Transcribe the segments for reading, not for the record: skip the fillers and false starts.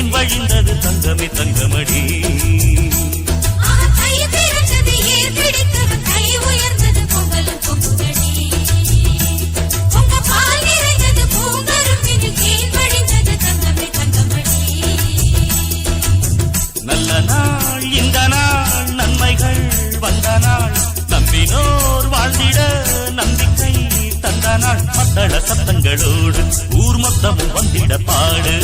தேன் வழிந்தது தங்கமே தங்கமடி. நல்ல நாள் இந்த நாள் நன்மைகள் வந்த நாள் நம்பினோர் வாழ்ந்திட நம்பிக்கை தந்த நாள் மத்தள சத்தங்களோடு ஊர் மொத்தமும் வந்திட பாடு.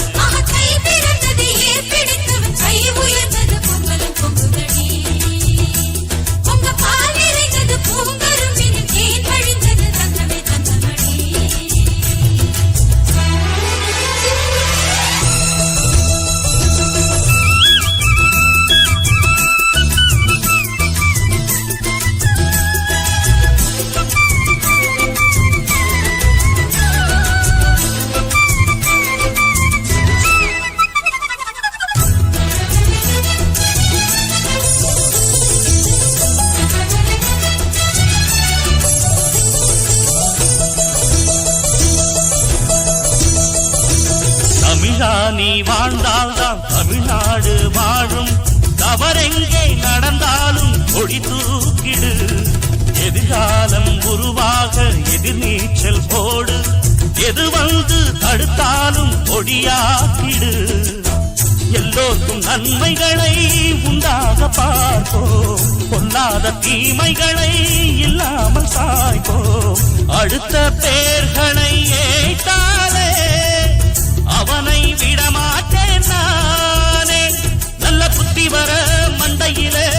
நீ வாழ்ந்தால்தான் தமிழ்நாடு வாழும். தவறெங்கே நடந்தாலும் கொடி தூக்கிடு. எதிர்காலம் உருவாக எதிர்நீச்சல் போடு. எது வந்து தடுத்தாலும் கொடியாக்கிடு. எல்லோருக்கும் நன்மைகளை உண்டாக பார்ப்போம். பொல்லாத தீமைகளை இல்லாமல் சாய்ப்போம். அடுத்த பேர்களை ஏற்றாலே அவனை விடமாட்டேன் நானே. நல்ல புத்தி வர மண்டையிலே